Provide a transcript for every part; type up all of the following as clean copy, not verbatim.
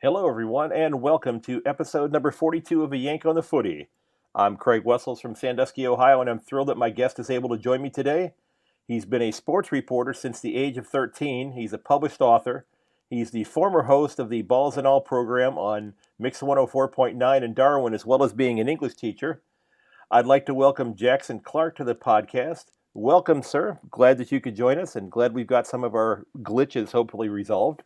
Hello, everyone, and welcome to episode number 42 of A Yank on the Footy. I'm Craig Wessels from Sandusky, Ohio, and I'm thrilled that my guest is able to join me today. He's been a sports reporter since the age of 13. He's a published author. He's the former host of the Balls and All program on Mix 104.9 in Darwin, as well as being an English teacher. I'd like to welcome Jackson Clark to the podcast. Welcome, sir. Glad that you could join us, and glad we've got some of our glitches hopefully resolved.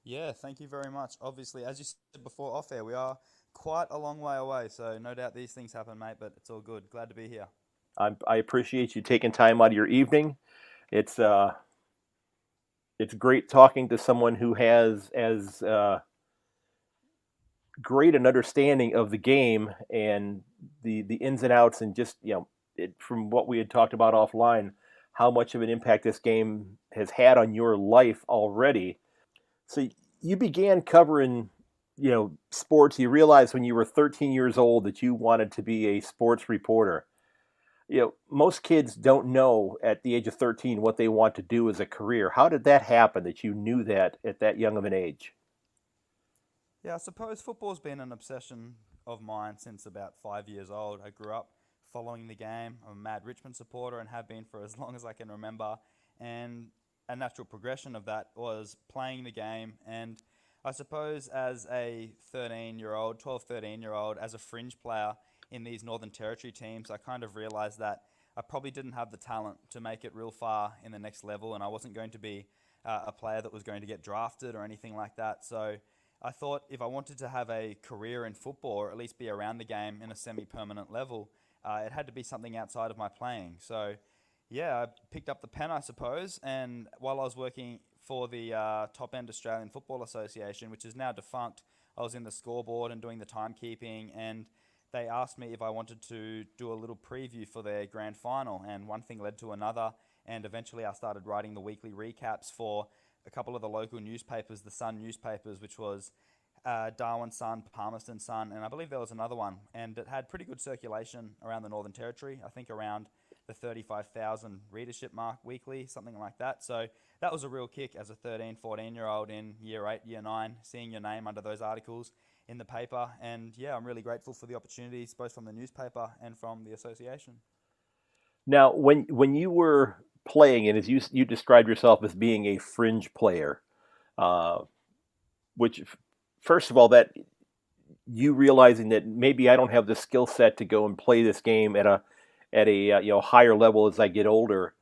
Yeah, thank you very much. Obviously, as you said before off air, we are quite a long way away, so no doubt these things happen, mate, but it's all good. Glad to be here. I appreciate you taking time out of your evening. It's uh, it's great talking to someone who has as great an understanding of the game and the ins and outs, and just from what we had talked about offline, how much of an impact this game has had on your life already. So you began covering sports. You realized when you were 13 years old that you wanted to be a sports reporter. Most kids don't know at the age of 13 what they want to do as a career. How did that happen that you knew that at that young of an age? Yeah, I suppose football's been an obsession of mine since about 5 years old. I grew up following the game. I'm a mad Richmond supporter and have been for as long as I can remember. And a natural progression of that was playing the game. And I suppose as a 13-year-old, 12, 13-year-old, as a fringe player in these Northern Territory teams, I kind of realized that I probably didn't have the talent to make it real far in the next level, and I wasn't going to be a player that was going to get drafted or anything like that. So I thought if I wanted to have a career in football, or at least be around the game in a semi-permanent level, it had to be something outside of my playing. So yeah, I picked up the pen, I suppose, and while I was working for the Top End Australian Football Association, which is now defunct, I was in the scoreboard and doing the timekeeping, and they asked me if I wanted to do a little preview for their grand final, and one thing led to another, and eventually I started writing the weekly recaps for a couple of the local newspapers, the Sun newspapers, which was Darwin Sun, Palmerston Sun, and I believe there was another one, and it had pretty good circulation around the Northern Territory, I think around the 35,000 readership mark weekly, something like that. So that was a real kick as a 13, 14-year-old in year 8, year 9, seeing your name under those articles in the paper. And yeah, I'm really grateful for the opportunities, both from the newspaper and from the association. Now, when you were playing, and as you described yourself as being a fringe player, uh, which first of all, that you realizing that maybe I don't have the skill set to go and play this game at a higher level as I get older.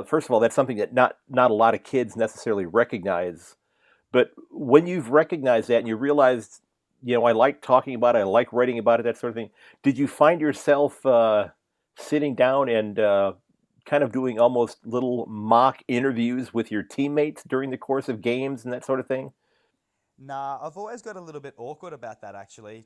First of all, that's something that not a lot of kids necessarily recognize. But when you've recognized that and you realized, I like talking about it, I like writing about it, that sort of thing. Did you find yourself sitting down and kind of doing almost little mock interviews with your teammates during the course of games and that sort of thing? Nah, I've always got a little bit awkward about that actually,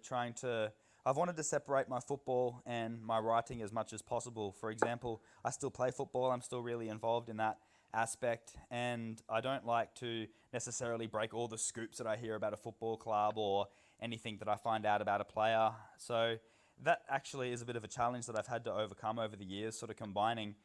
I've wanted to separate my football and my writing as much as possible. For example, I still play football, I'm still really involved in that aspect, and I don't like to necessarily break all the scoops that I hear about a football club or anything that I find out about a player. So that actually is a bit of a challenge that I've had to overcome over the years, sort of combining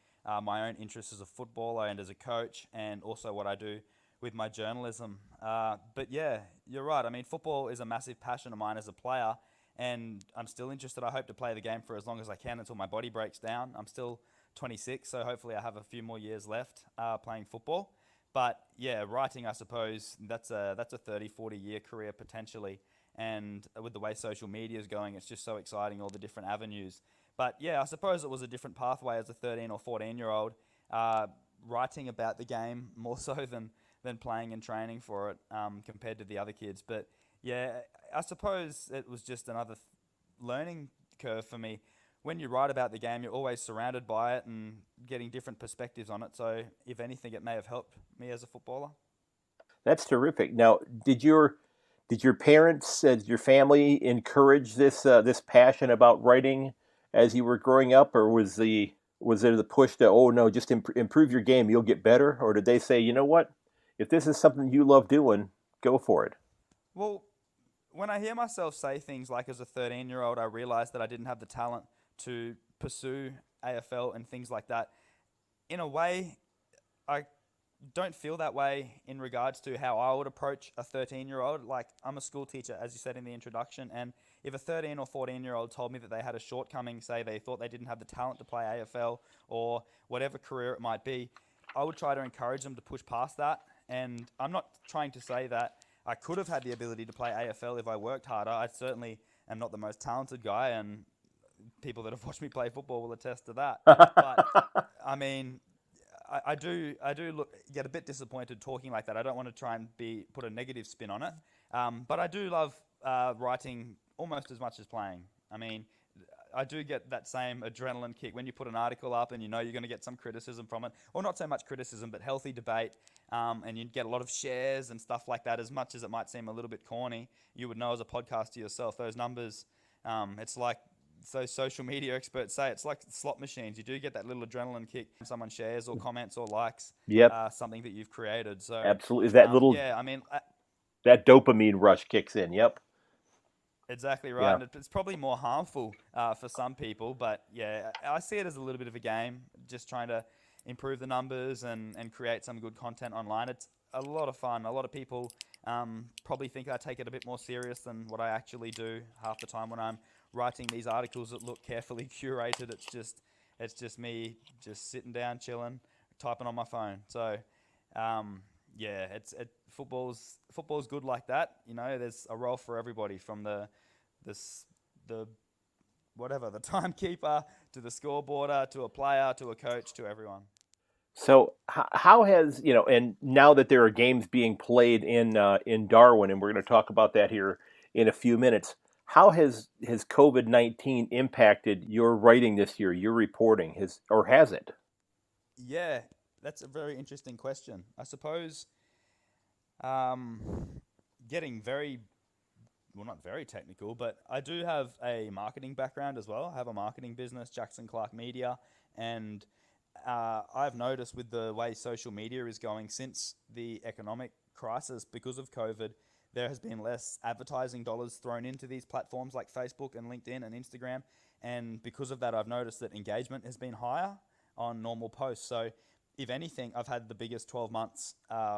my own interests as a footballer and as a coach, and also what I do with my journalism. But yeah, you're right. I mean, football is a massive passion of mine as a player, and I'm still interested. I hope to play the game for as long as I can until my body breaks down. I'm still 26, so hopefully I have a few more years left playing football. But yeah, writing, I suppose, that's a 30, 40-year career potentially. And with the way social media is going, it's just so exciting, all the different avenues. But yeah, I suppose it was a different pathway as a 13 or 14-year-old, writing about the game more so than playing and training for it compared to the other kids. But yeah, I suppose it was just another learning curve for me. When you write about the game, you're always surrounded by it and getting different perspectives on it. So if anything, it may have helped me as a footballer. That's terrific. Now, did your parents, did your family encourage this passion about writing as you were growing up, or was there the push to, oh no, just improve your game, you'll get better, or did they say, you know what, if this is something you love doing, go for it? Well, when I hear myself say things like as a 13-year-old, I realized that I didn't have the talent to pursue AFL and things like that. In a way, I don't feel that way in regards to how I would approach a 13-year-old. Like, I'm a school teacher, as you said in the introduction, and if a 13 or 14-year-old told me that they had a shortcoming, say they thought they didn't have the talent to play AFL or whatever career it might be, I would try to encourage them to push past that. And I'm not trying to say that I could have had the ability to play AFL if I worked harder. I certainly am not the most talented guy, and people that have watched me play football will attest to that. But I mean, I do get a bit disappointed talking like that. I don't want to try and put a negative spin on it, but I do love writing almost as much as playing. I mean, I do get that same adrenaline kick when you put an article up and you know you're going to get some criticism from it, or not so much criticism, but healthy debate, and you get a lot of shares and stuff like that. As much as it might seem a little bit corny, you would know as a podcaster yourself, those numbers, it's like those social media experts say, it's like slot machines. You do get that little adrenaline kick when someone shares or comments or likes something that you've created. So absolutely, is that little that dopamine rush kicks in. Yep. Exactly right. Yeah. And it's probably more harmful for some people, but yeah, I see it as a little bit of a game, just trying to improve the numbers and create some good content online. It's a lot of fun. A lot of people probably think I take it a bit more serious than what I actually do half the time when I'm writing these articles that look carefully curated. It's just me just sitting down, chilling, typing on my phone. So football's good like that. You know, there's a role for everybody, from the timekeeper to the scoreboarder to a player to a coach to everyone. So how has, and now that there are games being played in Darwin, and we're going to talk about that here in a few minutes, how has COVID-19 impacted your writing this year, your reporting, has it? Yeah, that's a very interesting question. I suppose getting not very technical, but I do have a marketing background as well. I have a marketing business, Jackson Clark Media, and I've noticed with the way social media is going since the economic crisis because of COVID, there has been less advertising dollars thrown into these platforms like Facebook and LinkedIn and Instagram. And because of that, I've noticed that engagement has been higher on normal posts. So if anything, I've had the biggest 12 months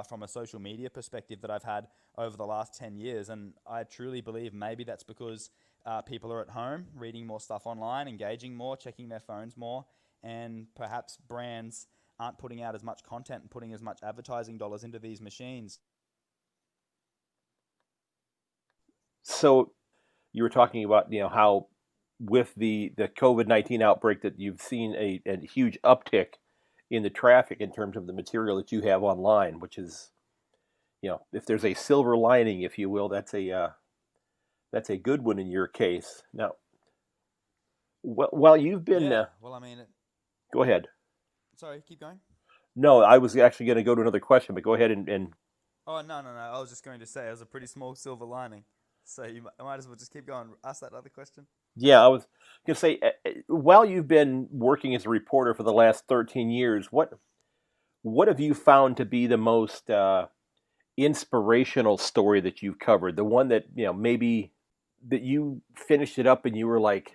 from a social media perspective that I've had over the last 10 years. And I truly believe maybe that's because people are at home, reading more stuff online, engaging more, checking their phones more, and perhaps brands aren't putting out as much content and putting as much advertising dollars into these machines. So you were talking about, how with the COVID-19 outbreak that you've seen a huge uptick in the traffic in terms of the material that you have online, which is, if there's a silver lining, if you will, that's a good one in your case. Now, while you've been, go ahead. Sorry, keep going. No, I was actually going to go to another question, but go ahead and. Oh, no. I was just going to say it was a pretty small silver lining. So you might as well just keep going. Ask that other question. Yeah, I was going to say, while you've been working as a reporter for the last 13 years, what have you found to be the most inspirational story that you've covered? The one that, maybe that you finished it up and you were like,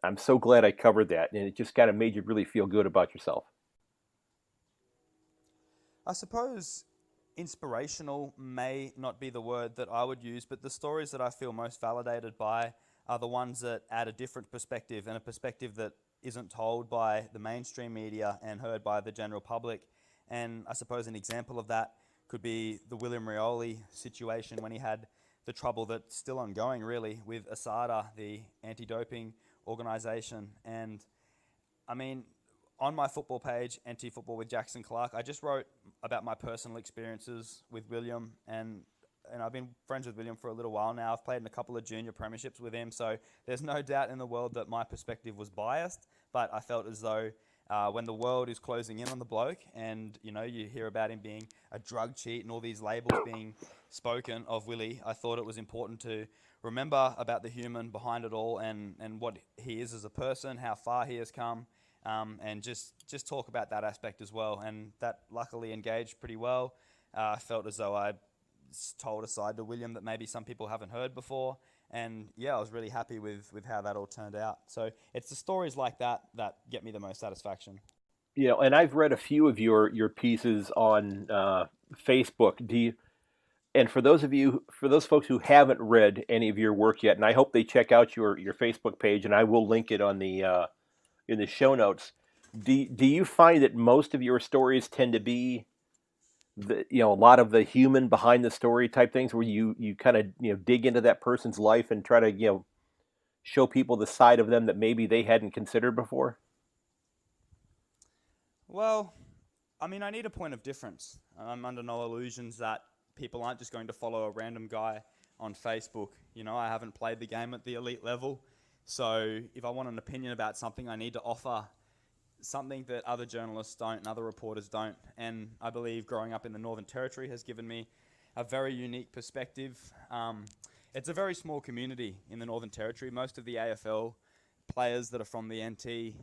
I'm so glad I covered that, and it just kind of made you really feel good about yourself. I suppose inspirational may not be the word that I would use, but the stories that I feel most validated by are the ones that add a different perspective, and a perspective that isn't told by the mainstream media and heard by the general public. And I suppose an example of that could be the William Rioli situation, when he had the trouble that's still ongoing really with ASADA, the anti-doping organisation. And I mean, on my football page, Anti-Football with Jackson Clark, I just wrote about my personal experiences with William, and I've been friends with William for a little while now. I've played in a couple of junior premierships with him, so there's no doubt in the world that my perspective was biased, but I felt as though when the world is closing in on the bloke, and you hear about him being a drug cheat and all these labels being spoken of Willie, I thought it was important to remember about the human behind it all, and what he is as a person, how far he has come, and just talk about that aspect as well. And that luckily engaged pretty well. I felt as though I told a side to William that maybe some people haven't heard before. And yeah, I was really happy with how that all turned out. So it's the stories like that that get me the most satisfaction. And I've read a few of your pieces on Facebook. And for those folks who haven't read any of your work yet, and I hope they check out your Facebook page, and I will link it on the in the show notes. Do you find that most of your stories tend to be a lot of the human behind the story type things, where you kind of dig into that person's life and try to show people the side of them that maybe they hadn't considered before? Well, I mean, I need a point of difference. I'm under no illusions that people aren't just going to follow a random guy on Facebook. I haven't played the game at the elite level. So if I want an opinion about something, I need to offer something that other journalists don't and other reporters don't. And I believe growing up in the Northern Territory has given me a very unique perspective. It's a very small community in the Northern Territory. Most of the AFL players that are from the NT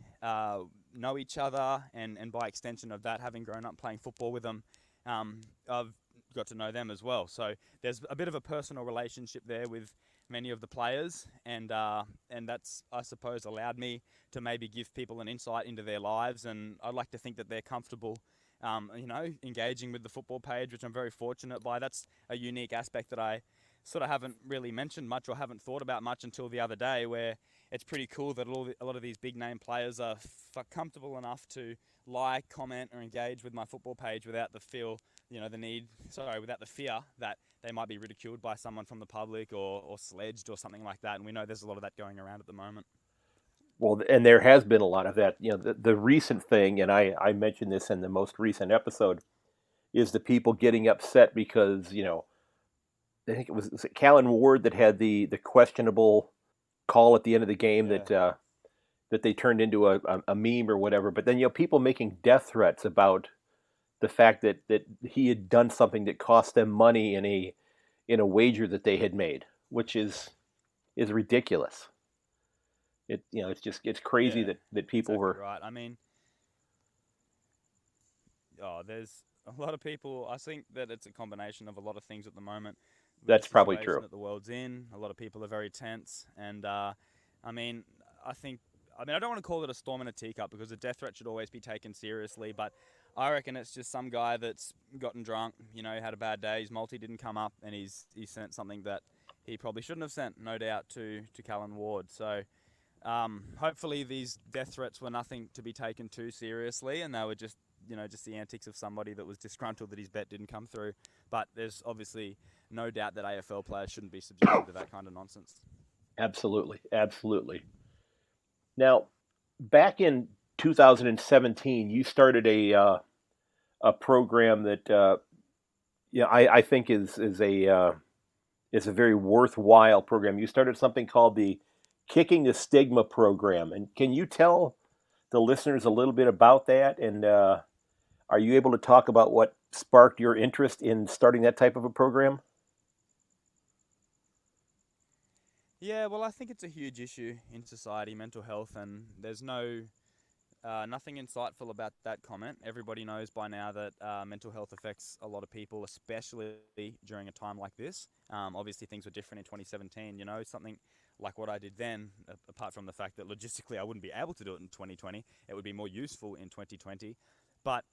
know each other, and by extension of that, having grown up playing football with them, I've got to know them as well. So there's a bit of a personal relationship there with many of the players, and that's, I suppose, allowed me to maybe give people an insight into their lives, and I'd like to think that they're comfortable engaging with the football page, which I'm very fortunate by. That's a unique aspect that I sort of haven't really mentioned much or haven't thought about much until the other day, where it's pretty cool that a lot of these big name players are comfortable enough to like, comment, or engage with my football page without the without the fear that they might be ridiculed by someone from the public or sledged or something like that. And we know there's a lot of that going around at the moment. Well, and there has been a lot of that. The recent thing, and I mentioned this in the most recent episode, is the people getting upset because I think was it Callan Ward that had the questionable call at the end of the game Yeah. that they turned into a meme or whatever. But then people making death threats about the fact that he had done something that cost them money in a wager that they had made, which is ridiculous. It's crazy Yeah, that people exactly were. right. I mean, there's a lot of people. I think that it's a combination of a lot of things at the moment with the That's probably situation true. that the world's in. A lot of people are very tense, and I mean, I think. I mean, I don't want to call it a storm in a teacup because a death threat should always be taken seriously, but I reckon it's just some guy that's gotten drunk, had a bad day, his multi didn't come up, and he's sent something that he probably shouldn't have sent, no doubt, to Callan Ward. So hopefully these death threats were nothing to be taken too seriously, and they were just just the antics of somebody that was disgruntled that his bet didn't come through. But there's obviously no doubt that AFL players shouldn't be subjected to that kind of nonsense. Absolutely, absolutely. Now, back in 2017, you started a program that I think is a very worthwhile program. You started something called the Kicking the Stigma program, and can you tell the listeners a little bit about that? And are you able to talk about what sparked your interest in starting that type of a program? Yeah, well, I think it's a huge issue in society, mental health, and there's nothing insightful about that comment. Everybody knows by now that mental health affects a lot of people, especially during a time like this. Obviously, things were different in 2017. Something like what I did then, apart from the fact that logistically I wouldn't be able to do it in 2020, it would be more useful in 2020. But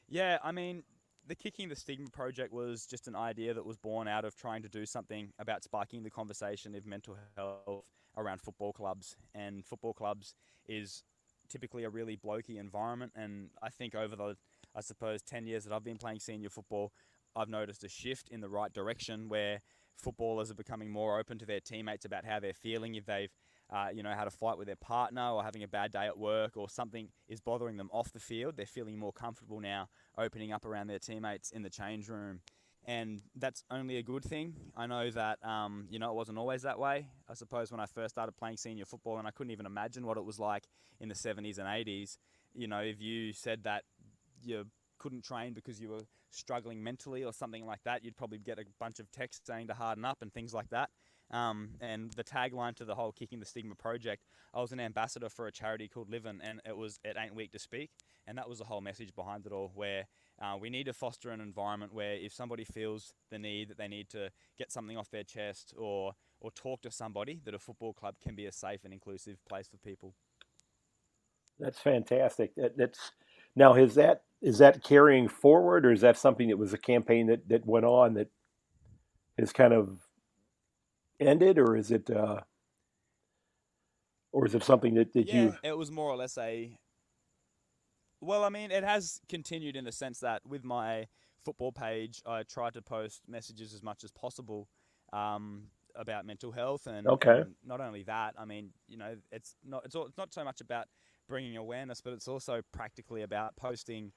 yeah, I mean, the Kicking the Stigma project was just an idea that was born out of trying to do something about sparking the conversation of mental health around football clubs. And football clubs is typically a really blokey environment. And I think over the, I suppose, 10 years that I've been playing senior football, I've noticed a shift in the right direction where footballers are becoming more open to their teammates about how they're feeling. If they've had a fight with their partner or having a bad day at work or something is bothering them off the field, they're feeling more comfortable now opening up around their teammates in the change room. And that's only a good thing. I know that, it wasn't always that way. I suppose when I first started playing senior football, and I couldn't even imagine what it was like in the 70s and 80s, if you said that you couldn't train because you were struggling mentally or something like that, you'd probably get a bunch of texts saying to harden up and things like that. And the tagline to the whole Kicking the Stigma project, I was an ambassador for a charity called Livin', and it ain't weak to speak. And that was the whole message behind it all, where we need to foster an environment where if somebody feels the need that they need to get something off their chest or talk to somebody, that a football club can be a safe and inclusive place for people. That's fantastic. Now, is that carrying forward, or is that something that was a campaign that went on that has kind of ended, or is it something that Yeah, you've? it was more or less a. Well, I mean, it has continued in the sense that with my football page, I try to post messages as much as possible about mental health, and Okay. not only that, I mean, it's not so much about bringing awareness, but it's also practically about posting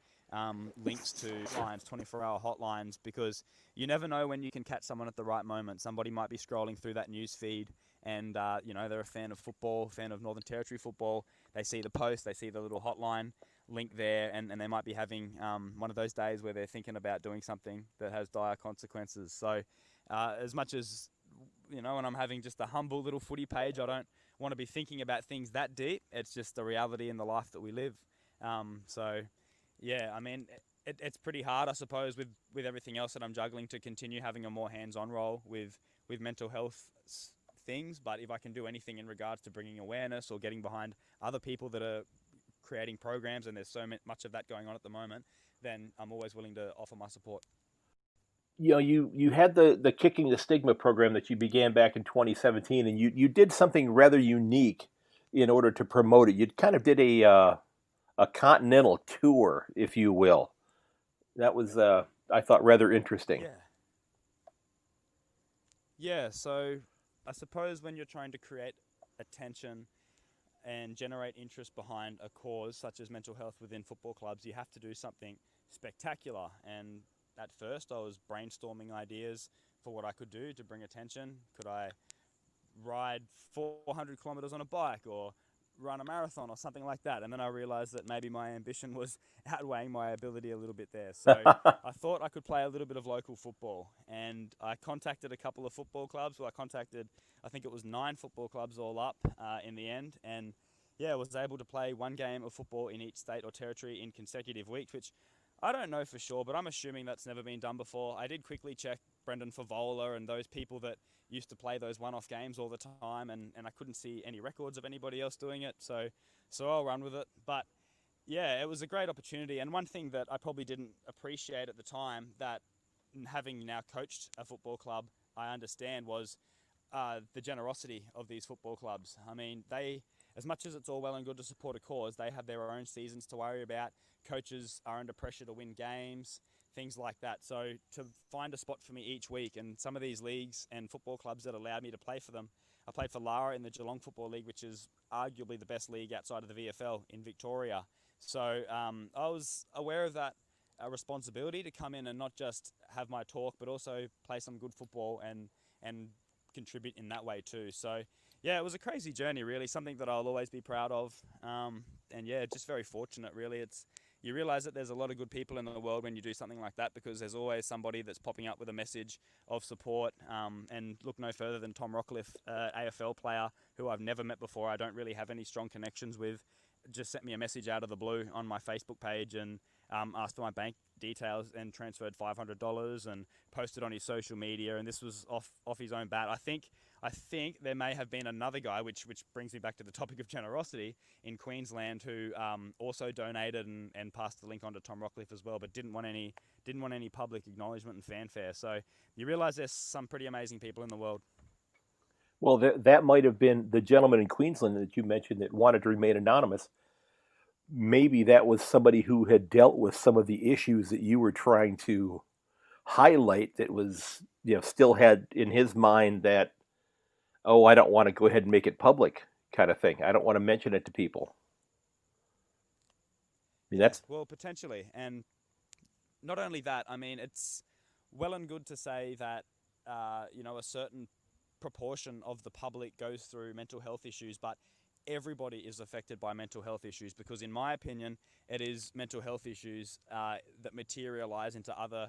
links to lines, 24-hour hotlines, because you never know when you can catch someone at the right moment. Somebody might be scrolling through that news feed, and they're a fan of football, fan of Northern Territory football. They see the post, they see the little hotline link there, and they might be having one of those days where they're thinking about doing something that has dire consequences. So, as much as when I'm having just a humble little footy page, I don't want to be thinking about things that deep. It's just the reality in the life that we live. So, yeah, I mean, it's pretty hard, I suppose, with everything else that I'm juggling to continue having a more hands-on role with mental health things. But if I can do anything in regards to bringing awareness or getting behind other people that are creating programs, and there's so much of that going on at the moment, then I'm always willing to offer my support. You had the Kicking the Stigma program that you began back in 2017, and you did something rather unique in order to promote it. You kind of did a continental tour, if you will. That was, I thought, rather interesting. Yeah. Yeah, so I suppose when you're trying to create attention and generate interest behind a cause such as mental health within football clubs, you have to do something spectacular. And at first, I was brainstorming ideas for what I could do to bring attention. Could I ride 400 kilometers on a bike, or run a marathon, or something like that? And then I realized that maybe my ambition was outweighing my ability a little bit there. So I thought I could play a little bit of local football, and I contacted a couple of football clubs. Well, I think it was 9 football clubs all up in the end, and yeah, was able to play one game of football in each state or territory in consecutive weeks, which I don't know for sure, but I'm assuming that's never been done before. I did quickly check Brendan Favola and those people that used to play those one-off games all the time, and I couldn't see any records of anybody else doing it, so I'll run with it. But yeah, it was a great opportunity, and one thing that I probably didn't appreciate at the time, that having now coached a football club, I understand, was the generosity of these football clubs. I mean, as much as it's all well and good to support a cause, they have their own seasons to worry about. Coaches are under pressure to win games, things like that. So to find a spot for me each week, and some of these leagues and football clubs that allowed me to play for them, I played for Lara in the Geelong Football League, which is arguably the best league outside of the VFL in Victoria. So I was aware of that responsibility to come in and not just have my talk, but also play some good football and contribute in that way too. So yeah, it was a crazy journey, really, something that I'll always be proud of. And yeah, just very fortunate, really. You realize that there's a lot of good people in the world when you do something like that, because there's always somebody that's popping up with a message of support. And look no further than Tom Rockcliffe, AFL player who I've never met before, I don't really have any strong connections with, just sent me a message out of the blue on my Facebook page, and asked for my bank details, and transferred $500 and posted on his social media. And this was off his own bat. I think there may have been another guy, which brings me back to the topic of generosity, in Queensland, who also donated and passed the link on to Tom Rockcliffe as well, but didn't want any public acknowledgement and fanfare. So you realise there's some pretty amazing people in the world. Well, that might have been the gentleman in Queensland that you mentioned that wanted to remain anonymous. Maybe that was somebody who had dealt with some of the issues that you were trying to highlight, that was, still had in his mind that, oh, I don't want to go ahead and make it public, kind of thing. I don't want to mention it to people. I mean, Yeah, that's well, potentially. And not only that, I mean, it's well and good to say that, a certain proportion of the public goes through mental health issues, but everybody is affected by mental health issues, because in my opinion, it is mental health issues that materialize into other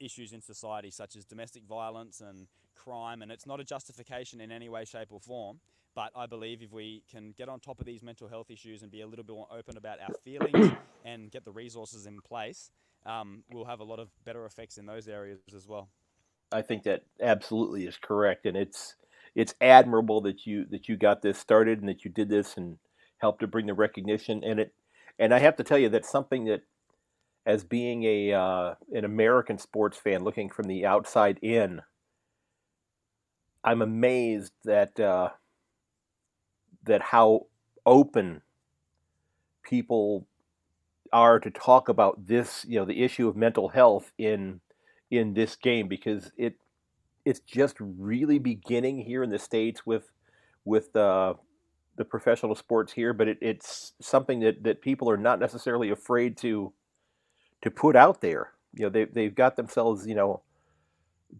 issues in society, such as domestic violence and crime. And it's not a justification in any way, shape or form, but I believe if we can get on top of these mental health issues and be a little bit more open about our feelings and get the resources in place, we'll have a lot of better effects in those areas as well. I think that absolutely is correct, and it's admirable that you got this started and that you did this and helped to bring the recognition. And And I have to tell you, that's something that, as being a an American sports fan looking from the outside in, I'm amazed that how open people are to talk about this, the issue of mental health in this game, because it's just really beginning here in the States with the professional sports here, but it's something that people are not necessarily afraid to put out there. They've got themselves,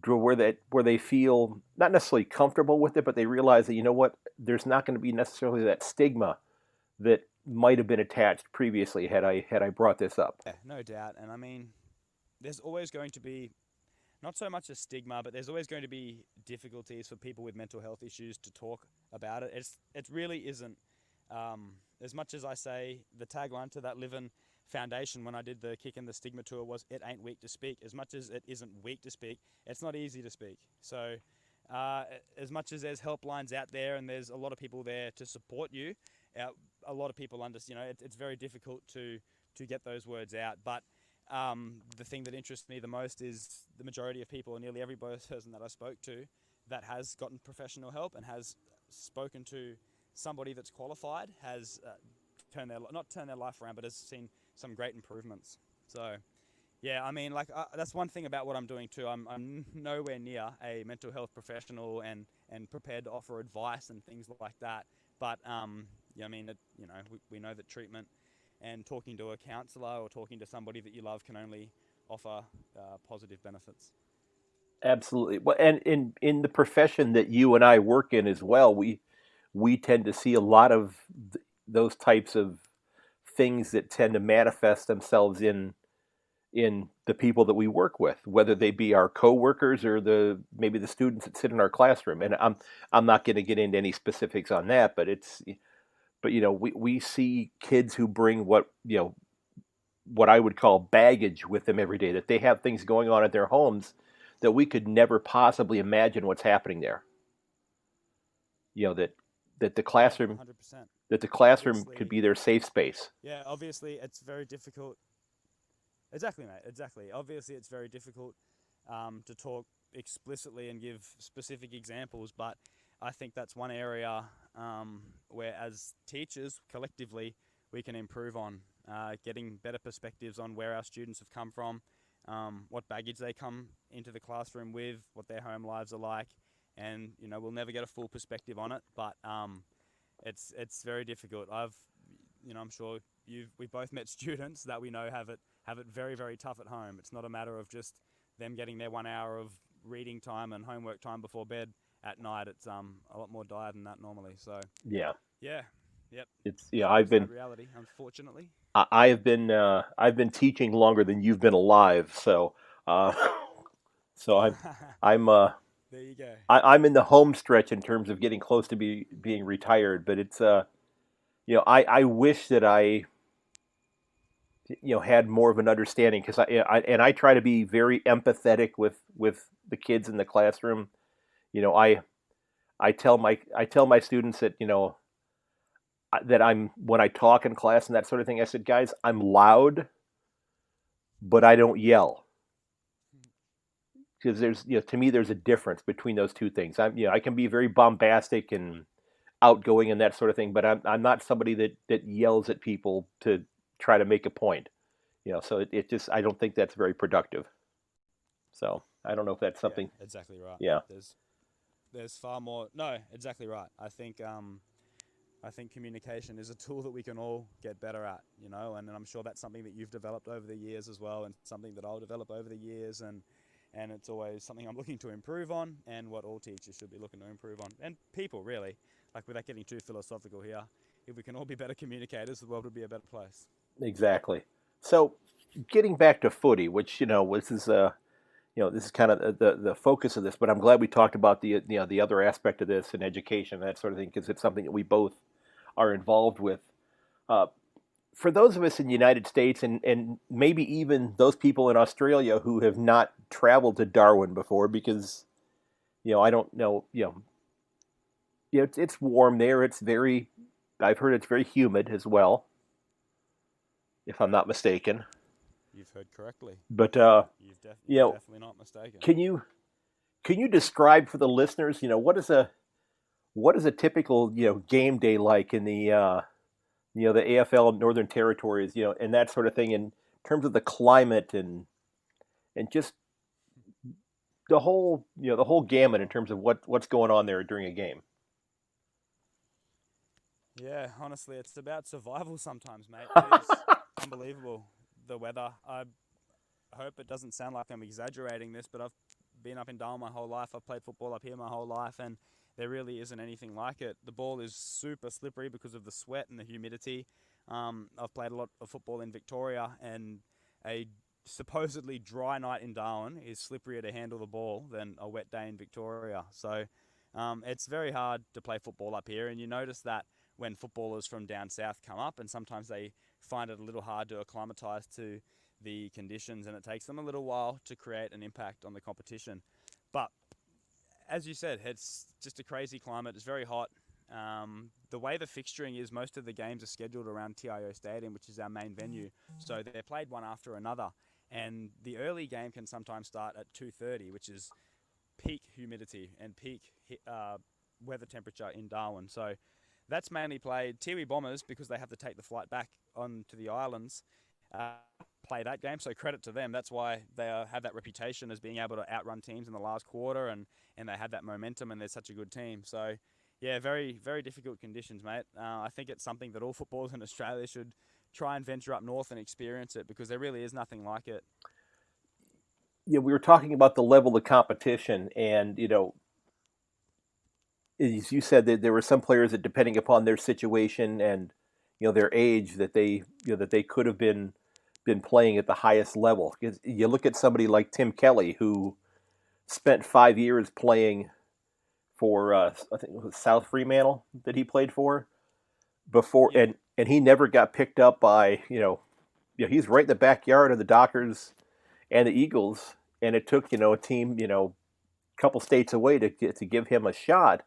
where they feel not necessarily comfortable with it, but they realize that, what, there's not going to be necessarily that stigma that might have been attached previously had I brought this up. Yeah, no doubt. And I mean, there's always going to be not so much a stigma, but there's always going to be difficulties for people with mental health issues to talk about it. It really isn't. As much as I say the tagline to that Livin' Foundation when I did the Kick and the Stigma tour was, "It ain't weak to speak." As much as it isn't weak to speak, it's not easy to speak. So, as much as there's helplines out there and there's a lot of people there to support you, a lot of people it's very difficult to get those words out. But the thing that interests me the most is the majority of people, nearly every person that I spoke to, that has gotten professional help and has spoken to somebody that's qualified, has not turned their life around, but has seen some great improvements. So, yeah, I mean, that's one thing about what I'm doing too. I'm nowhere near a mental health professional and prepared to offer advice and things like that. But yeah, I mean, we know that treatment and talking to a counsellor or talking to somebody that you love can only offer positive benefits. Absolutely. Well, and in the profession that you and I work in as well, we tend to see a lot of those types of things that tend to manifest themselves in the people that we work with, whether they be our coworkers or maybe the students that sit in our classroom. And I'm not going to get into any specifics on that, but we see kids who bring what I would call baggage with them every day, that they have things going on at their homes that we could never possibly imagine what's happening there. That the classroom 100%. that the classroom Obviously, could be their safe space. yeah, obviously it's very difficult. Exactly, mate. Exactly. Obviously, it's very difficult to talk explicitly and give specific examples, but I think that's one area where, as teachers, collectively, we can improve on getting better perspectives on where our students have come from, what baggage they come into the classroom with, what their home lives are like, and we'll never get a full perspective on it, but it's very difficult. I'm sure we both met students that we know have it very, very tough at home. It's not a matter of just them getting their 1 hour of reading time and homework time before bed at night. It's a lot more dire than that normally. So Yeah, yeah, yep. it's I've been reality, unfortunately. I've been teaching longer than you've been alive, so uh, so I'm There you go. I'm in the home stretch in terms of getting close to being retired. But it's I wish that I had more of an understanding, because I try to be very empathetic with the kids in the classroom. I tell my students that that when I talk in class and that sort of thing, I said, guys, I'm loud, but I don't yell, because there's to me there's a difference between those two things. I can be very bombastic and outgoing and that sort of thing, but I'm not somebody that yells at people to try to make a point. So it just, I don't think that's very productive. So I don't know if that's Yeah, something. exactly right. Yeah. There's far more. No, exactly right. I think communication is a tool that we can all get better at, and I'm sure that's something that you've developed over the years as well, and something that I'll develop over the years, and it's always something I'm looking to improve on, and what all teachers should be looking to improve on, and people really, without getting too philosophical here. If we can all be better communicators, the world would be a better place. Exactly. So getting back to footy, which this is kind of the focus of this, but I'm glad we talked about the other aspect of this and education and that sort of thing, because it's something that we both are involved with. For those of us in the United States, and maybe even those people in Australia who have not traveled to Darwin before, because I don't know, it's warm there. I've heard it's very humid as well. if I'm not mistaken. You've heard correctly. But you You're know, definitely not mistaken. can you describe for the listeners, what is a typical game day like in the the AFL Northern Territories, and that sort of thing in terms of the climate and just the whole gamut in terms of what's going on there during a game. Yeah, honestly, it's about survival sometimes, mate. It is unbelievable, the weather. I hope it doesn't sound like I'm exaggerating this, but I've been up in Darwin my whole life. I've played football up here my whole life, and there really isn't anything like it. The ball is super slippery because of the sweat and the humidity. I've played a lot of football in Victoria, and a supposedly dry night in Darwin is slipperier to handle the ball than a wet day in Victoria. So it's very hard to play football up here, and you notice that when footballers from down south come up, and sometimes they find it a little hard to acclimatise to the conditions, and it takes them a little while to create an impact on the competition. But as you said, it's just a crazy climate. It's very hot. The way the fixturing is, most of the games are scheduled around TIO Stadium, which is our main venue. So they're played one after another. And the early game can sometimes start at 2:30, which is peak humidity and peak weather temperature in Darwin. So that's mainly played. Tiwi Bombers, because they have to take the flight back onto the islands, play that game. So credit to them. That's why they have that reputation as being able to outrun teams in the last quarter, and they have that momentum, and they're such a good team. So yeah, very, very difficult conditions, mate. I think it's something that all footballers in Australia should try and venture up north and experience it, because there really is nothing like it. Yeah, we were talking about the level of competition, and as you said, that there were some players that, depending upon their situation and their age, that they could have been playing at the highest level. Because you look at somebody like Tim Kelly, who spent 5 years playing for I think it was South Fremantle that he played for before, Yeah. and he never got picked up by he's right in the backyard of the Dockers and the Eagles, and it took a team a couple states away to give him a shot.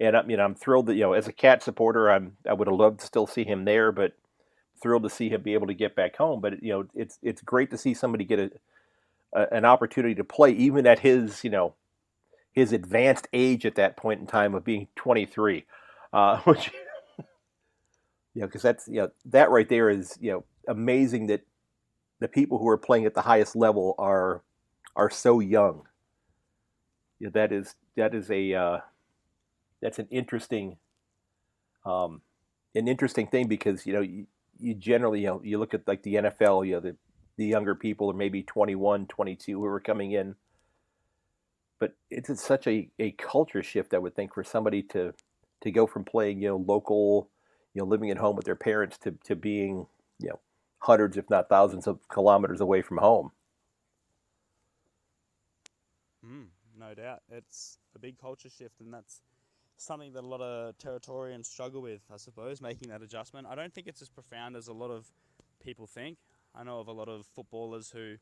And I'm thrilled that as a Cat supporter, I would have loved to still see him there, but thrilled to see him be able to get back home. But it's great to see somebody get an opportunity to play, even at his advanced age at that point in time of being 23, which because that's that right there is amazing that the people who are playing at the highest level are so young. That is a that's an interesting thing, because you generally you look at like the NFL, the younger people are maybe 21, 22 who are coming in, but it's such a culture shift, I would think, for somebody to go from playing local, living at home with their parents, to being hundreds if not thousands of kilometers away from home. No doubt. It's a big culture shift, and that's something that a lot of Territorians struggle with, I suppose, making that adjustment. I don't think it's as profound as a lot of people think. I know of a lot of footballers who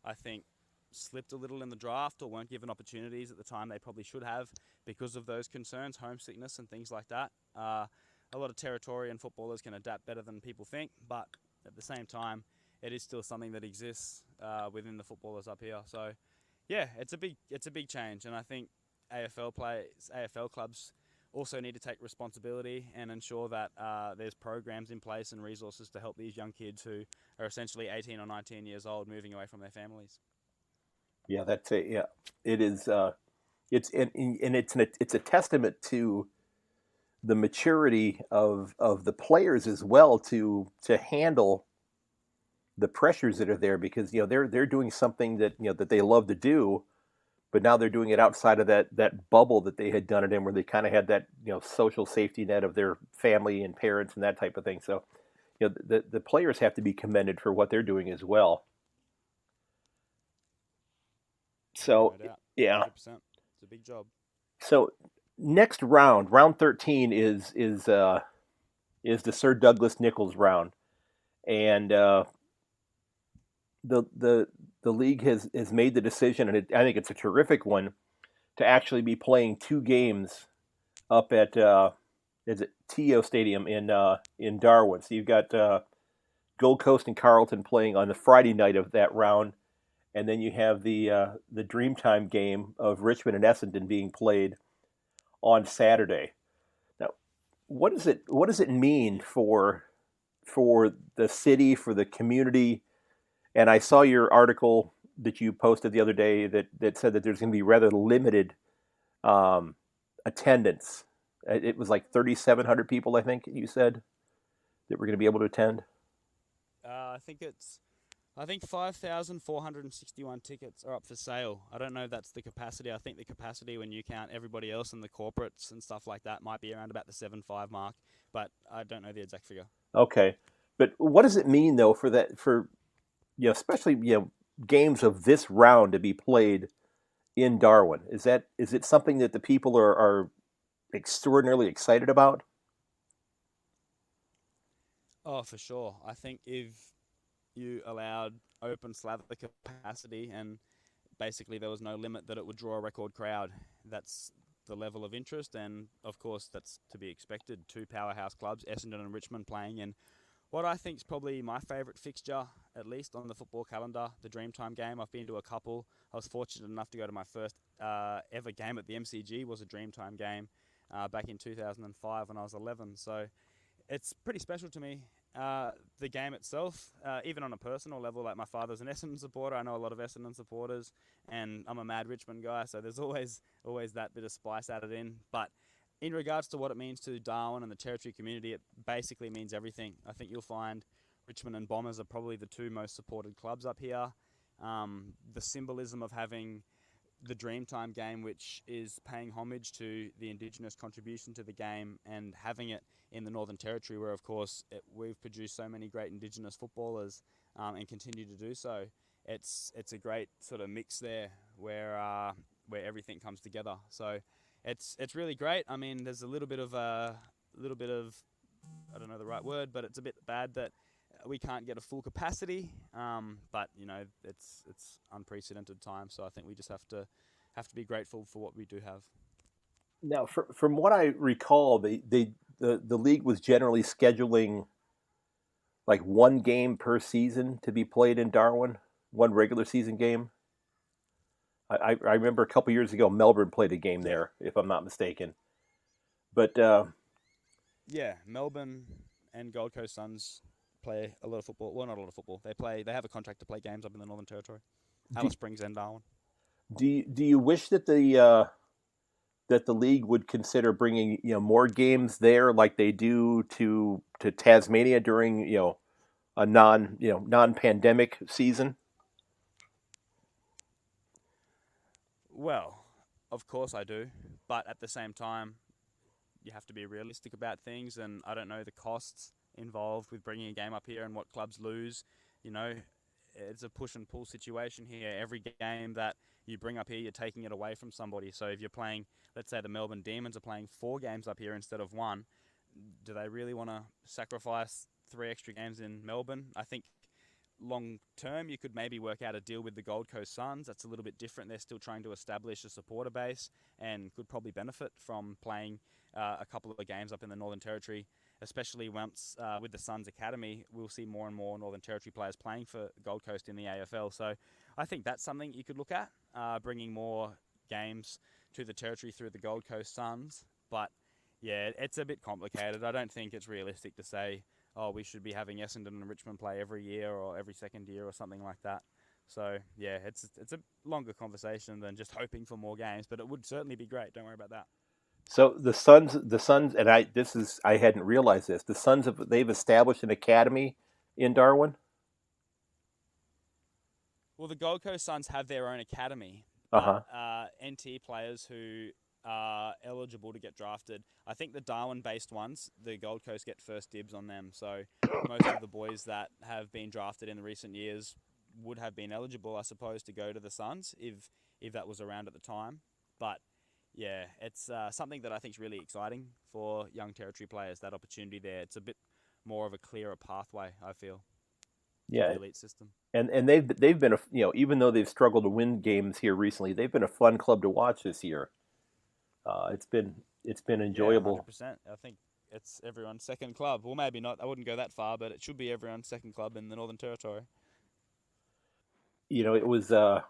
I think slipped a little in the draft or weren't given opportunities at the time they probably should have because of those concerns, homesickness and things like that. A lot of Territorian footballers can adapt better than people think, but at the same time, it is still something that exists within the footballers up here. So yeah, it's a big change, and I think AFL clubs also need to take responsibility and ensure that there's programs in place and resources to help these young kids who are essentially 18 or 19 years old moving away from their families. Yeah, that's it. Yeah, it is. It's and it's a testament to the maturity of the players as well, to handle the pressures that are there, because they're doing something that that they love to do, but now they're doing it outside of that bubble that they had done it in, where they kind of had that social safety net of their family and parents and that type of thing. So the players have to be commended for what they're doing as well. So No doubt, yeah, 100%. It's a big job. so next round 13 is the Sir Douglas Nichols round, and the league has made the decision, and I think it's a terrific one, to actually be playing two games up at is it TO Stadium in Darwin. So you've got Gold Coast and Carleton playing on the Friday night of that round, and then you have the Dreamtime game of Richmond and Essendon being played on Saturday. Now, what does it mean for the city, for the community? And I saw your article that you posted the other day that said that there's going to be rather limited um, attendance. It was like 3,700 people, I think you said, that were going to be able to attend. I think it's. I think 5,461 tickets are up for sale. I don't know if that's the capacity. I think the capacity, when you count everybody else and the corporates and stuff like that, might be around about the 7.5 mark, but I don't know the exact figure. Okay, but what does it mean though for especially games of this round to be played in Darwin? Is it something that the people are extraordinarily excited about? Oh, for sure. I think if you allowed open slather capacity and basically there was no limit that it would draw a record crowd, that's the level of interest, and of course that's to be expected. Two powerhouse clubs, Essendon and Richmond, playing in what I think is probably my favourite fixture, at least on the football calendar, the Dreamtime game. I've been to a couple. I was fortunate enough to go to my first ever game at the MCG, was a Dreamtime game back in 2005 when I was 11. So it's pretty special to me. The game itself, even on a personal level, like my father's an Essendon supporter. I know a lot of Essendon supporters, and I'm a mad Richmond guy, so there's always that bit of spice added in. But in regards to what it means to Darwin and the Territory community, it basically means everything. I think you'll find Richmond and Bombers are probably the two most supported clubs up here. The symbolism of having the Dreamtime game, which is paying homage to the Indigenous contribution to the game, and having it in the Northern Territory, where of course we've produced so many great Indigenous footballers and continue to do so. It's a great sort of mix there where everything comes together. So it's really great. I mean, there's a little bit of I don't know the right word, but it's a bit bad that we can't get a full capacity. But it's unprecedented time, so I think we just have to be grateful for what we do have. Now, from what I recall, the league was generally scheduling like one game per season to be played in Darwin, one regular season game. I remember a couple years ago, Melbourne played a game there, if I'm not mistaken. But yeah, Melbourne and Gold Coast Suns play a lot of football. Well, not a lot of football. They have a contract to play games up in the Northern Territory, Alice Springs and Darwin. Do you wish that the league would consider bringing more games there, like they do to Tasmania during a non-pandemic season? Well, of course I do, but at the same time, you have to be realistic about things, and I don't know the costs involved with bringing a game up here and what clubs lose. It's a push and pull situation here. Every game that you bring up here, you're taking it away from somebody. So if you're playing, let's say the Melbourne Demons are playing 4 games up here instead of 1, do they really want to sacrifice 3 extra games in Melbourne? I think long term, you could maybe work out a deal with the Gold Coast Suns. That's a little bit different. They're still trying to establish a supporter base and could probably benefit from playing a couple of games up in the Northern Territory, especially once with the Suns Academy, we'll see more and more Northern Territory players playing for Gold Coast in the AFL. So I think that's something you could look at, bringing more games to the Territory through the Gold Coast Suns. But yeah, it's a bit complicated. I don't think it's realistic to say, we should be having Essendon and Richmond play every year or every second year or something like that. So yeah, it's a longer conversation than just hoping for more games, but it would certainly be great. Don't worry about that. So the Suns, and I hadn't realized this. The Suns they've established an academy in Darwin. Well, the Gold Coast Suns have their own academy, Uh-huh. but NT players who are eligible to get drafted, I think the Darwin-based ones, the Gold Coast get first dibs on them. So most of the boys that have been drafted in the recent years would have been eligible, I suppose, to go to the Suns if that was around at the time. But yeah, it's something that I think is really exciting for young Territory players, that opportunity there. It's a bit more of a clearer pathway, I feel, to the elite system. And they've been even though they've struggled to win games here recently, they've been a fun club to watch this year. It's been enjoyable. Yeah, 100%. I think it's everyone's second club. Well, maybe not. I wouldn't go that far, but it should be everyone's second club in the Northern Territory. It was, and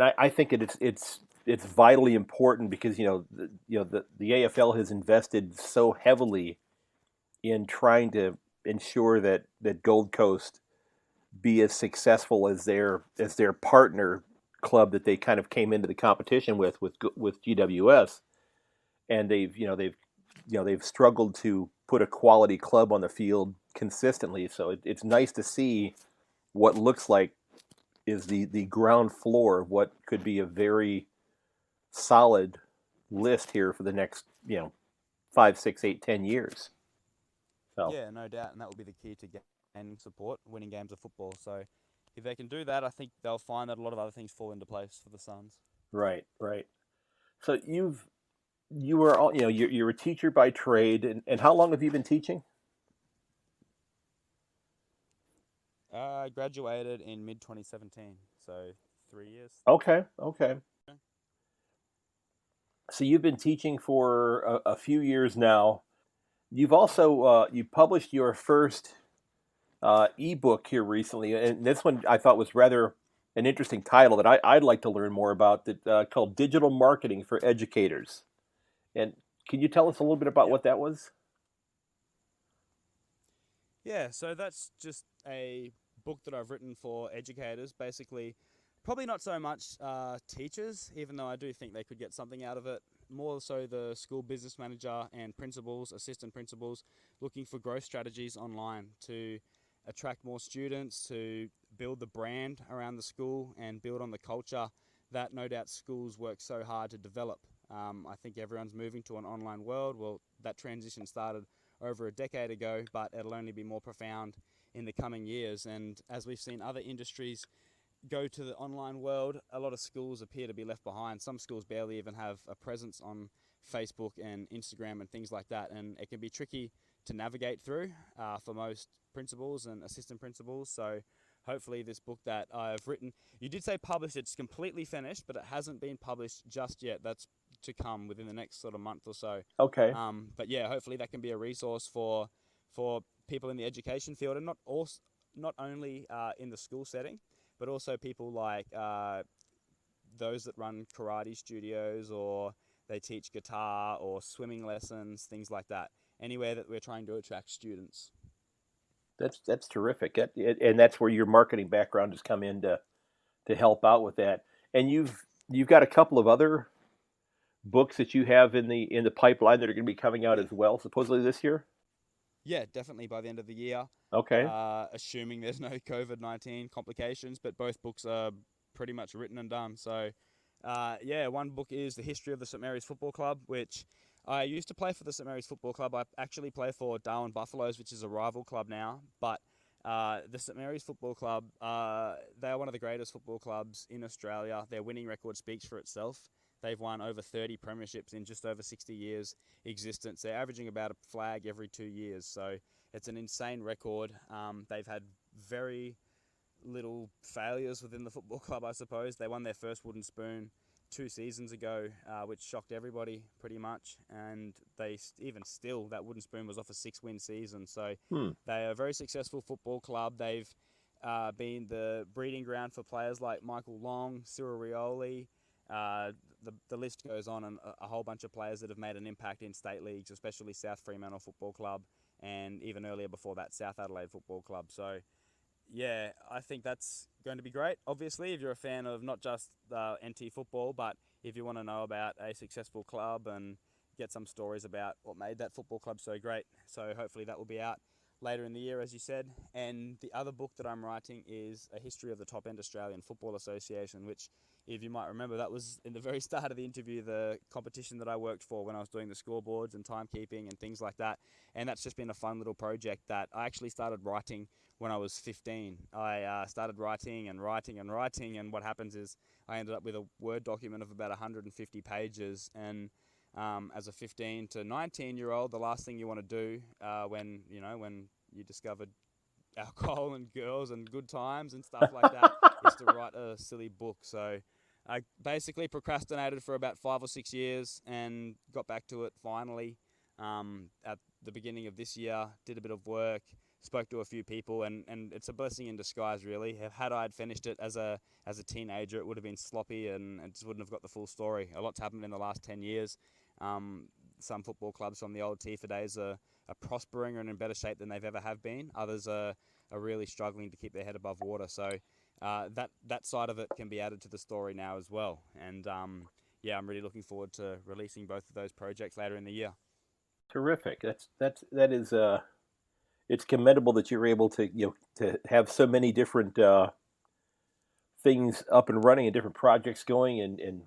I think it's vitally important because the AFL has invested so heavily in trying to ensure that Gold Coast be as successful as their partner club that they kind of came into the competition with GWS, and they've struggled to put a quality club on the field consistently. So it's nice to see what looks like is the ground floor of what could be a very solid list here for the next 5, 6, 8, 10 years. So Yeah, no doubt, and that will be the key to gaining support, winning games of football. So if they can do that, I think they'll find that a lot of other things fall into place for the Suns. right, right. So you were all you're a teacher by trade, and how long have you been teaching? I graduated in mid 2017, so 3 years. Okay, okay. So you've been teaching for a few years now. You've also you published your first ebook here recently, and this one I thought was rather an interesting title that I'd like to learn more about. That called "Digital Marketing for Educators." And can you tell us a little bit about Yep. what that was? Yeah, so that's just a book that I've written for educators, basically. Probably not so much teachers, even though I do think they could get something out of it. More so the school business manager and principals, assistant principals, looking for growth strategies online to attract more students, to build the brand around the school and build on the culture that no doubt schools work so hard to develop. I think everyone's moving to an online world. Well, that transition started over a decade ago, but it'll only be more profound in the coming years. And as we've seen other industries go to the online world, a lot of schools appear to be left behind. Some schools barely even have a presence on Facebook and Instagram and things like that, and it can be tricky to navigate through for most principals and assistant principals. So hopefully this book that I've written, you did say published, it's completely finished, but it hasn't been published just yet. That's to come within the next sort of month or so. Okay. But yeah, hopefully that can be a resource for people in the education field, and not only in the school setting, but also people like those that run karate studios, or they teach guitar or swimming lessons, things like that. Anywhere that we're trying to attract students. That's terrific. And that's where your marketing background has come in to help out with that. And you've got a couple of other books that you have in the pipeline that are going to be coming out Yeah. as well, supposedly this year. Yeah, definitely by the end of the year, Okay. assuming there's no COVID-19 complications, but both books are pretty much written and done. So, yeah, one book is The History of the St. Mary's Football Club, which I used to play for the St. Mary's Football Club. I actually play for Darwin Buffaloes, which is a rival club now, but the St. Mary's Football Club, they are one of the greatest football clubs in Australia. Their winning record speaks for itself. They've won over 30 premierships in just over 60 years existence. They're averaging about a flag every 2 years, so it's an insane record. They've had very little failures within the football club, I suppose. They won their first wooden spoon 2 seasons ago, which shocked everybody pretty much. And even still, that wooden spoon was off a 6-win season. So they are a very successful football club. They've been the breeding ground for players like Michael Long, Cyril Rioli. The list goes on, and a whole bunch of players that have made an impact in state leagues, especially South Fremantle Football Club, and even earlier before that, South Adelaide Football Club. So, yeah, I think that's going to be great. Obviously, if you're a fan of not just NT football, but if you want to know about a successful club and get some stories about what made that football club so great. So hopefully that will be out later in the year, as you said. And the other book that I'm writing is A History of the Top End Australian Football Association, which, if you might remember, that was in the very start of the interview, the competition that I worked for when I was doing the scoreboards and timekeeping and things like that. And that's just been a fun little project that I actually started writing when I was 15. I started writing, and what happens is I ended up with a Word document of about 150 pages. And as a 15 to 19-year-old, the last thing you want to do when you discovered alcohol and girls and good times and stuff like that is to write a silly book. So I basically procrastinated for about 5 or 6 years and got back to it finally. at the beginning of this year. Did a bit of work, spoke to a few people, and it's a blessing in disguise, really. Had I finished it as a teenager, it would have been sloppy and just wouldn't have got the full story. A lot's happened in the last 10 years. Some football clubs from the old Tifa days are prospering and in better shape than they've ever have been. Others are really struggling to keep their head above water. So that side of it can be added to the story now as well. And I'm really looking forward to releasing both of those projects later in the year. Terrific. That is it's commendable that you're able to to have so many different things up and running and different projects going, and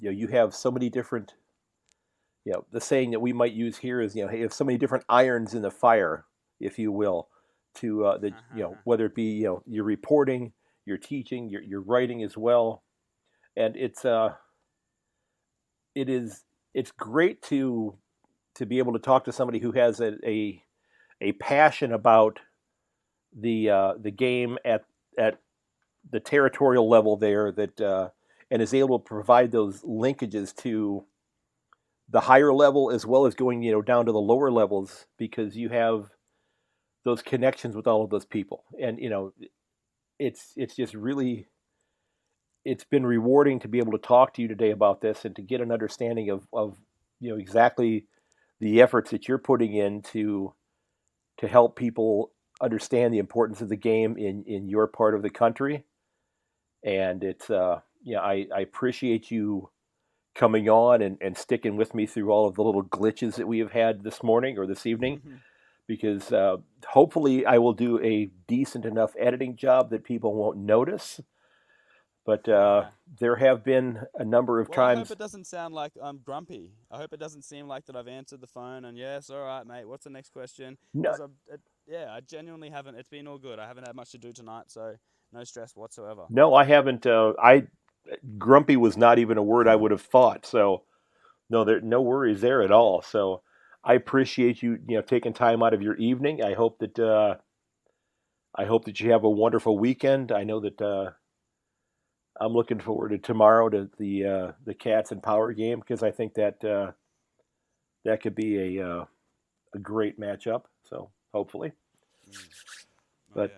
you have so many different. The saying that we might use here is, hey, you have so many different irons in the fire, if you will, to whether it be your reporting, your teaching, your writing as well, and it's great to be able to talk to somebody who has a passion about the game at the territorial level there, that and is able to provide those linkages to the higher level as well as going down to the lower levels, because you have those connections with all of those people, and it's just really, it's been rewarding to be able to talk to you today about this and to get an understanding of exactly the efforts that you're putting in to help people understand the importance of the game in your part of the country. And it's I appreciate you coming on and sticking with me through all of the little glitches that we have had this morning or this evening, because hopefully I will do a decent enough editing job that people won't notice. But there have been a number of times. I hope it doesn't sound like I'm grumpy. I hope it doesn't seem like that I've answered the phone and yes, all right, mate, what's the next question? No. I genuinely haven't. It's been all good. I haven't had much to do tonight, so no stress whatsoever. No, I haven't. Grumpy was not even a word I would have thought. So no worries there at all. So I appreciate you taking time out of your evening. I hope that you have a wonderful weekend. I know that I'm looking forward to tomorrow to the Cats and Power game, because I think that could be a great matchup. So hopefully, but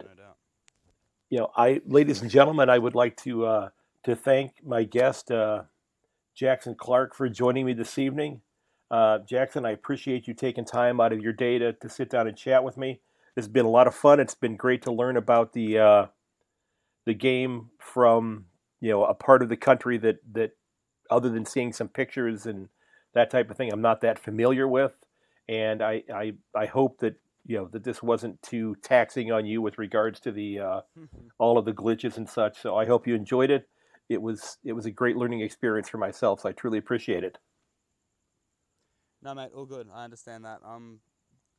no doubt. Ladies and gentlemen, I would like to thank my guest Jackson Clark for joining me this evening. Jackson, I appreciate you taking time out of your day to sit down and chat with me. It's been a lot of fun. It's been great to learn about the game from a part of the country that other than seeing some pictures and that type of thing, I'm not that familiar with. And I hope that that this wasn't too taxing on you with regards to the all of the glitches and such. So I hope you enjoyed it. It was a great learning experience for myself, so I truly appreciate it. No, mate, all good. I understand that. I'm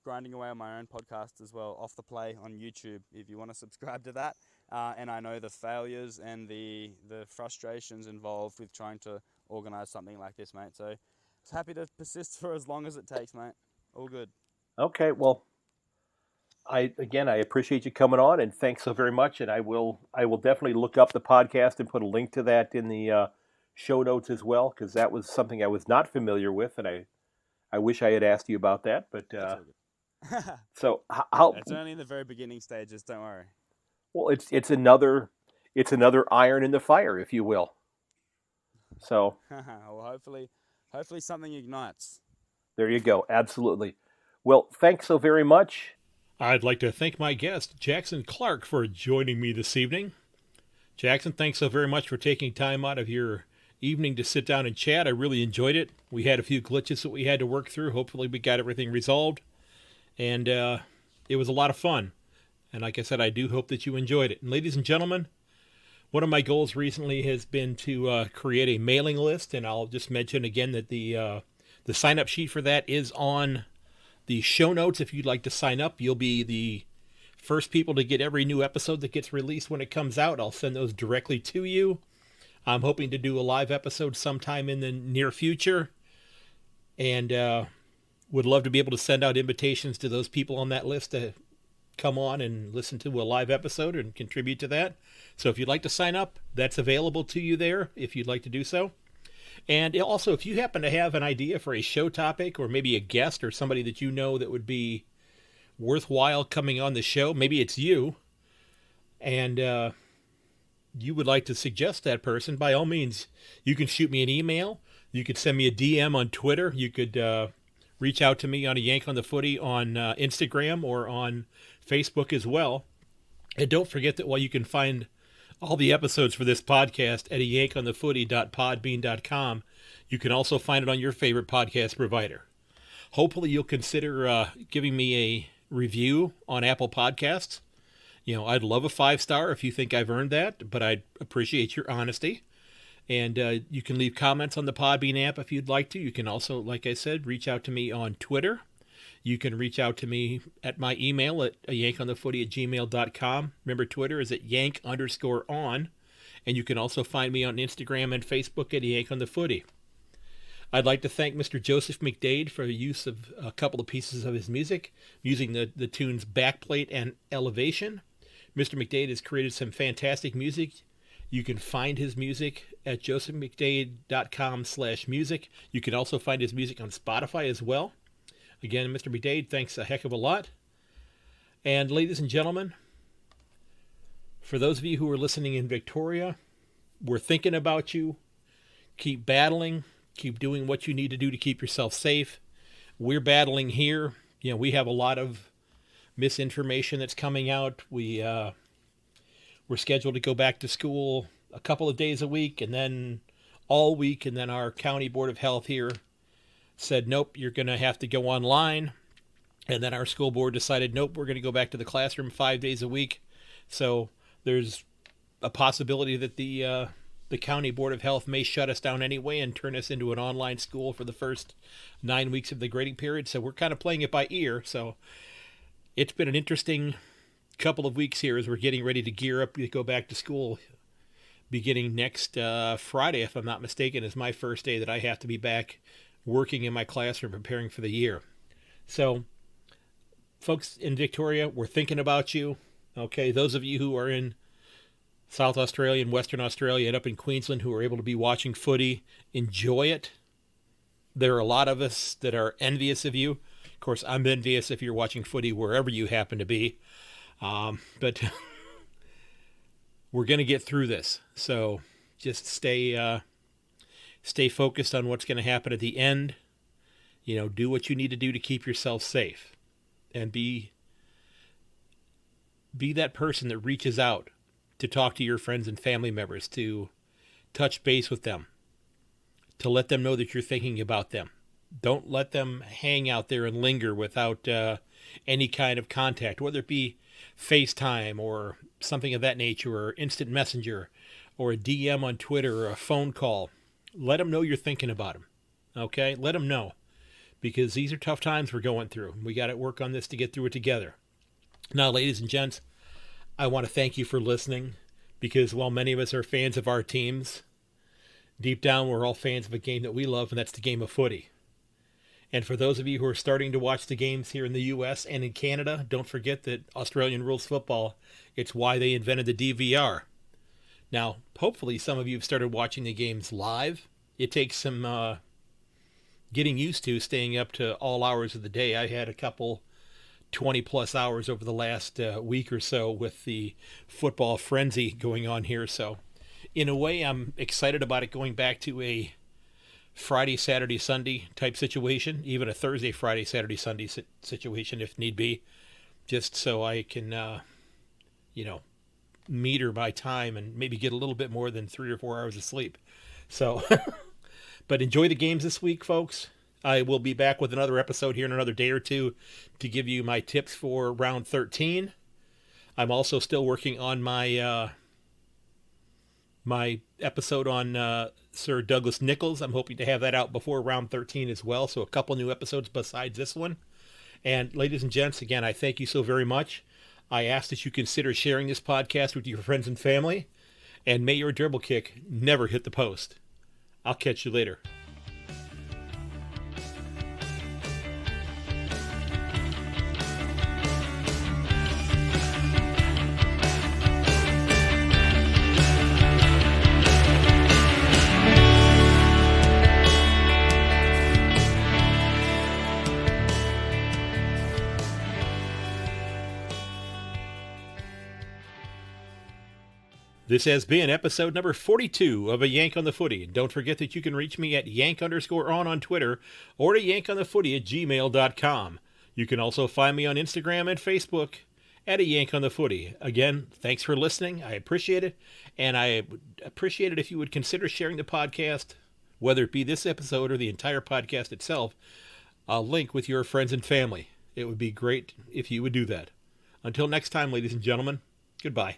grinding away on my own podcast as well, Off the Play on YouTube, if you want to subscribe to that. And I know the failures and the frustrations involved with trying to organise something like this, mate. So I was happy to persist for as long as it takes, mate. All good. Okay, well, I appreciate you coming on, and thanks so very much. And I will definitely look up the podcast and put a link to that in the show notes as well, because that was something I was not familiar with, and I wish I had asked you about that. But so how? It's only in the very beginning stages. Don't worry. Well, it's another iron in the fire, if you will. So well, hopefully something ignites. There you go. Absolutely. Well, thanks so very much. I'd like to thank my guest, Jackson Clark, for joining me this evening. Jackson, thanks so very much for taking time out of your evening to sit down and chat. I really enjoyed it. We had a few glitches that we had to work through. Hopefully we got everything resolved. And it was a lot of fun. And like I said, I do hope that you enjoyed it. And ladies and gentlemen, one of my goals recently has been to create a mailing list. And I'll just mention again that the sign-up sheet for that is on the show notes. If you'd like to sign up, you'll be the first people to get every new episode that gets released when it comes out. I'll send those directly to you. I'm hoping to do a live episode sometime in the near future, and would love to be able to send out invitations to those people on that list to come on and listen to a live episode and contribute to that. So if you'd like to sign up, that's available to you there if you'd like to do so. And also, if you happen to have an idea for a show topic or maybe a guest or somebody that you know that would be worthwhile coming on the show, maybe it's you, and you would like to suggest that person, by all means, you can shoot me an email. You could send me a DM on Twitter. You could reach out to me on a Yank on the Footy on Instagram or on Facebook as well. And don't forget that while you can find all the episodes for this podcast at a yankonthefooty.podbean.com, you can also find it on your favorite podcast provider. Hopefully you'll consider giving me a review on Apple Podcasts. You know, I'd love a 5-star if you think I've earned that, but I'd appreciate your honesty. And you can leave comments on the Podbean app if you'd like to. You can also, like I said, reach out to me on Twitter. You can reach out to me at my email at yankonthefooty@gmail.com. Remember, Twitter is at yank_on. And you can also find me on Instagram and Facebook at yankonthefooty. I'd like to thank Mr. Joseph McDade for the use of a couple of pieces of his music, using the tunes Backplate and Elevation. Mr. McDade has created some fantastic music. You can find his music at josephmcdade.com/music. You can also find his music on Spotify as well. Again, Mr. McDade, thanks a heck of a lot. And ladies and gentlemen, for those of you who are listening in Victoria, we're thinking about you. Keep battling. Keep doing what you need to do to keep yourself safe. We're battling here. You know, we have a lot of misinformation that's coming out. We're scheduled to go back to school a couple of days a week and then all week. And then our county board of health here said, nope, you're going to have to go online. And then our school board decided, nope, we're going to go back to the classroom 5 days a week. So there's a possibility that the county board of health may shut us down anyway and turn us into an online school for the first 9 weeks of the grading period. So we're kind of playing it by ear. So it's been an interesting couple of weeks here as we're getting ready to gear up to go back to school. Beginning next Friday, if I'm not mistaken, is my first day that I have to be back working in my classroom preparing for the year. So folks in Victoria, we're thinking about you. Okay, those of you who are in South Australia and Western Australia and up in Queensland who are able to be watching footy, enjoy it. There are a lot of us that are envious of you. Of course, I'm envious if you're watching footy wherever you happen to be. But we're going to get through this. So just stay focused on what's going to happen at the end. You know, do what you need to do to keep yourself safe. And be that person that reaches out to talk to your friends and family members, to touch base with them, to let them know that you're thinking about them. Don't let them hang out there and linger without any kind of contact, whether it be FaceTime or something of that nature, or instant messenger, or a DM on Twitter, or a phone call. Let them know you're thinking about them. Okay? Let them know. Because these are tough times we're going through. We got to work on this to get through it together. Now, ladies and gents, I want to thank you for listening, because while many of us are fans of our teams, deep down we're all fans of a game that we love, and that's the game of footy. And for those of you who are starting to watch the games here in the U.S. and in Canada, don't forget that Australian rules football, it's why they invented the DVR. Now, hopefully some of you have started watching the games live. It takes some getting used to staying up to all hours of the day. I had a couple 20-plus hours over the last week or so with the football frenzy going on here. So in a way, I'm excited about it going back to a Friday, Saturday, Sunday type situation, even a Thursday, Friday, Saturday, Sunday situation if need be, just so I can, meter my time and maybe get a little bit more than 3 or 4 hours of sleep. So, but enjoy the games this week, folks. I will be back with another episode here in another day or two to give you my tips for round 13. I'm also still working on my my episode on Sir Douglas Nichols. I'm hoping to have that out before round 13 as well, so a couple new episodes besides this one. And ladies and gents, again, I thank you so very much. I ask that you consider sharing this podcast with your friends and family, and may your dribble kick never hit the post. I'll catch you later. This has been episode number 42 of A Yank on the Footy. Don't forget that you can reach me at yank_on Twitter or at yankonthefooty@gmail.com. You can also find me on Instagram and Facebook at A Yank on the Footy. Again, thanks for listening. I appreciate it. And I would appreciate it if you would consider sharing the podcast, whether it be this episode or the entire podcast itself, a link with your friends and family. It would be great if you would do that. Until next time, ladies and gentlemen, goodbye.